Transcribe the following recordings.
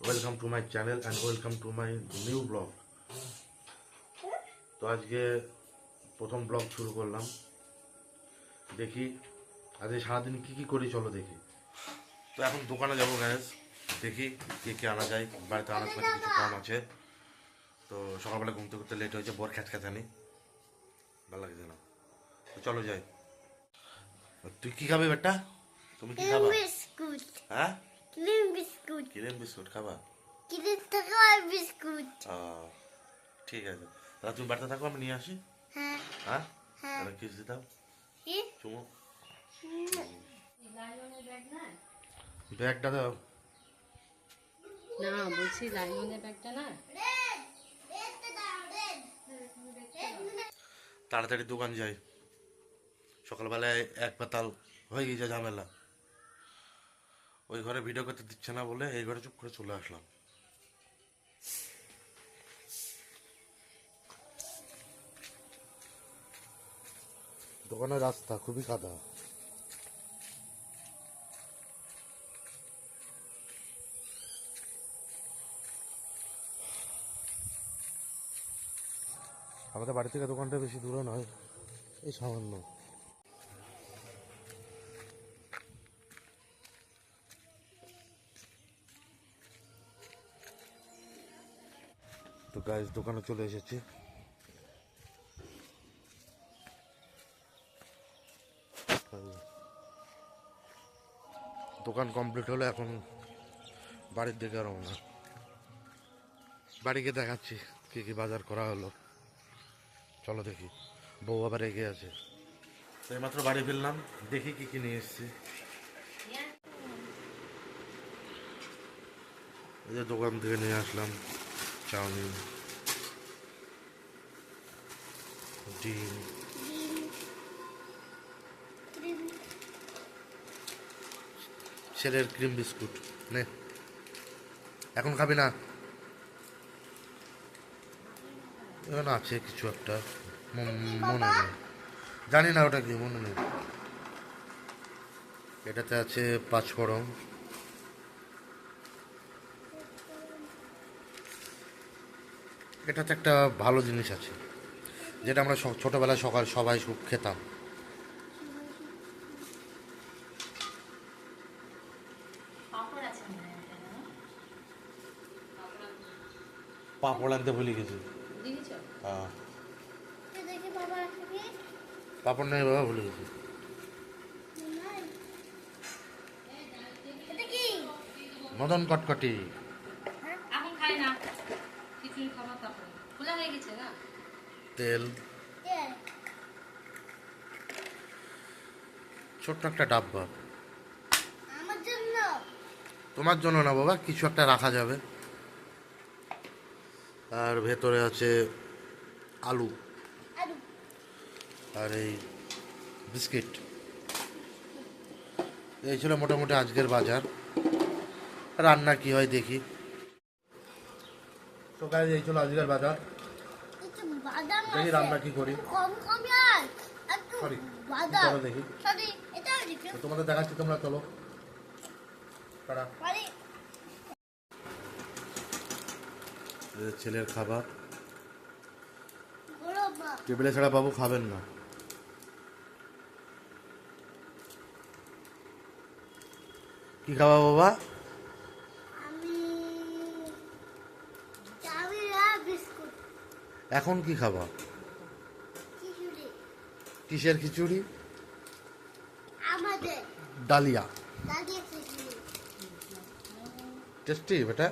Welcome to my channel and welcome to my new blog. তো আজকে প্রথম blog শুরু করলাম। দেখি আজকে সারাদিন কী কী করি, চলো দেখি। তো এখন দোকানে যাবো গ্যাস, দেখি কে কে আনা যায়। বাড়িতে আনাজপাতি কিছু কম আছে, তো সকালবেলা ঘুমতে ঘুরতে লেট হয়েছে, বর খ্যাচখ্যাচানি ভালো লাগছে না। তো চলো যাই। তুই কী খাবি বেটা? তুমি কি খাবা? বিস্কুট। হ্যাঁ, ক্রিম বিস্কুট। ক্রিম বিস্কুট খাবা? ক্রিম থাকা বিস্কুট। ঠিক আছে, তাহলে তুমি বাড়িতে থাকো, আমি নিয়ে আসি। হ্যাঁ হ্যাঁ, হ্যাঁ। তাহলে কিস দিতাম কি? চুমু। ব্যাগটা দাও না, বলছি লাইলনের ব্যাগটা না। তাড়াতাড়ি দোকান যাই, সকালবেলায় এক পাতাল হয়ে গেছে ঝামেলা। ওই ঘরে ভিডিও করতে দিচ্ছে না বলে এই ঘরে চুপ করে চলে আসলাম। দোকানের রাস্তা খুবই কাদা। আমাদের বাড়ি থেকে দোকানটা বেশি দূরে নয়, এই সামান্য। তো গাইস, দোকানে চলে এসেছি। দোকান কমপ্লিট হলো, এখন বাড়ির দিকে রওনা। বাড়িকে দেখাচ্ছি কি কি বাজার করা হলো, চলো দেখি। বউ আবার রেগে আছে। তো এইমাত্র বাড়ি ফিরলাম, দেখি কি কি নিয়ে এসছি। এই যে দোকান থেকে নিয়ে আসলাম চাউমিন, ডিম, ছেলের ক্রিম বিস্কুট। নে, এখন খাবি না? এখন আছে কিছু একটা, মনে নেই, জানি না ওটা কি, মনে নেই। এটাতে আছে পাঁচফোড়ন, এটাতে একটা ভালো জিনিস আছে, যেটা আমরা ছোটোবেলায় সবাই খুব খেতাম। পাঁপড় আনতে ভুলে গেছি। হ্যাঁ, দেখি বাবা আসবে। পাঁপড় নেই বাবা, ভুলে গেছি। এটা কি? মদন কটকটি। এখন খাই না, খিচুড়ি খাবার তারপরে খোলা হয়ে গেছে না। তেল, তেল। ছোট্ট একটা ডাব্বা। আমার জন্য। তোমার জন্য না বাবা, কিছু একটা রাখা যাবে। আর ভেতরে আছে আলু আলু। আর এই বিস্কিট। এই ছিল মোটামুটি আজকের বাজার। রান্না কি হয় দেখি। তো গাইস, এই ছিল আজকের বাজার। একটু বাদাম দেখি আছে। রান্না কি করি। কম কম আর একটু সরি, বাদাম। চলো দেখি। সরি, এটা দেখো। তো তোমাদের দেখাচ্ছি, তোমরা চলো। টাটা। সরি। ছেলের খাবার বড় মা। টেবিলে ছাড়া বাবু খাবেন না। কি খাবা বাবা? আমি চাউমিন আর বিস্কুট। এখন কি খাবা? খিচুড়ি। কিসের খিচুড়ি? আমাদের ডালিয়া। দাদির খিচুড়ি। টেস্টি বেটা?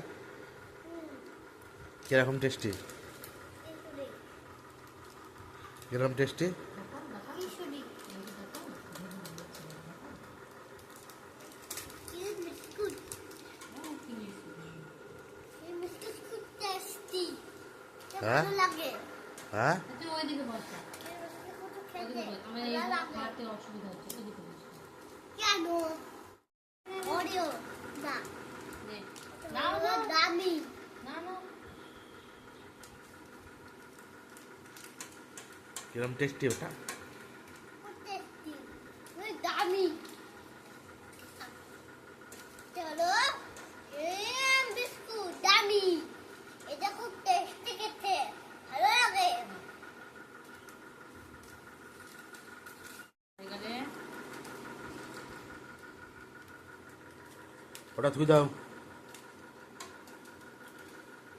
কিরকম টেস্টি? খিচুড়ি। কিরকম টেস্টি? খিচুড়ি। Cream biscuit. ক্রিম বিস্কুট খুব টেস্টি। হ্যাঁ? ভালো লাগে। হ্যাঁ, তুই ওইদিকে বসা, ক্রিম বিস্কুট খেতে ওইদিকে বস। আমার এই ভালো লাগে। হাতে অসুবিধা হচ্ছে, ওইদিকে বস। কেন? ওরিও না। নে। নাও ওটা না, দামি। না না। কিরকম টেস্টি ওটা? খুব টেস্টি। ওই দামি। চলো ক্রিম বিস্কুট। ওটা ধুই দাও,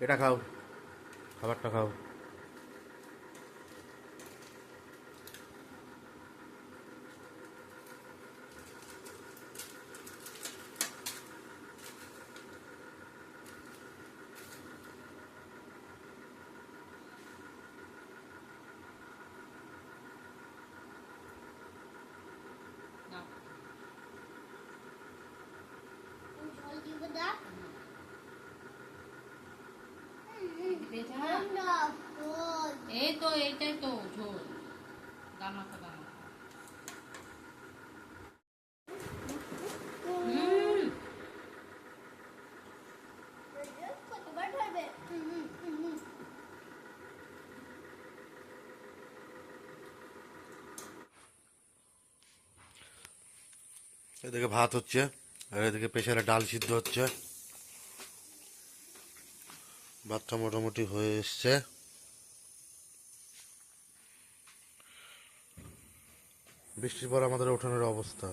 এটা খাও, খাবারটা খাও। নাও। জল দিব না ভেজা? না জল এই তো এইটাই তো ঝোল, দামাকা দামাকা। কতবার খাবে এদিকে ভাত হচ্ছে আর এদিকে প্রেসারে ডাল সিদ্ধ হচ্ছে। ভাতটা মোটামুটি হয়ে এসছে। বৃষ্টির পর আমাদের উঠোনের অবস্থা।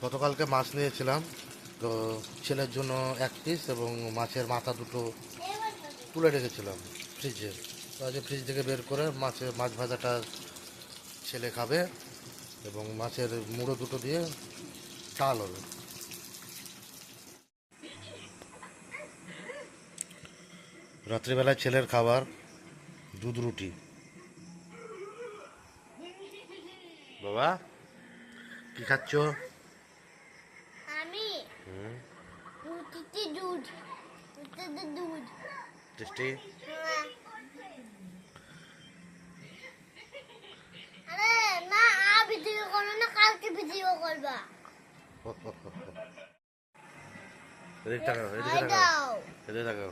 গতকালকে মাছ নিয়েছিলাম, তো ছেলের জন্য 1 পিস এবং মাছের মাথা দুটো তুলে রেখেছিলাম ফ্রিজে। তো আজ ফ্রিজ থেকে বের করে মাছ ভাজাটা ছেলে খাবে এবং মাছের মুড়ো দুটো দিয়ে ডাল হবে। রাত্রিবেলায় ছেলের খাবার দুধ রুটি। বাবা কি খাচ্ছ? আমি রুটিতে দুধ রুটিতে দুধ টেস্টি। হ্যাঁ। আরে না ভিডিও করো না, কালকে ভিডিও করবা। এদিকে তাকাও, এদিকে হাই তাকাও, দাও এদিকে তাকাও,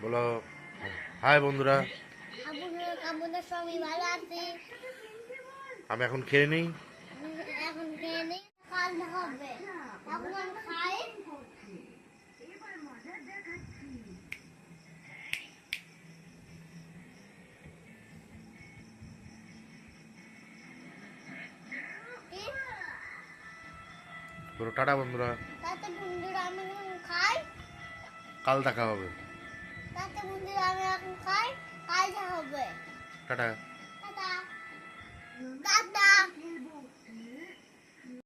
বলো হাই বন্ধুরা। আপনারা সবাই ভালো আছি। আমি এখন খেয়ে নিই। এখন খেয়ে নেই, কাল হবে। এখন আমি খাই। কি? বলো টাটা বন্ধুরা, তাতে বন্ধুরা আমি এখন খাই। কাল দেখা হবে। তাতে বন্ধুরা আমি এখন খাই, কাল হবে। টাটা। Tata tata.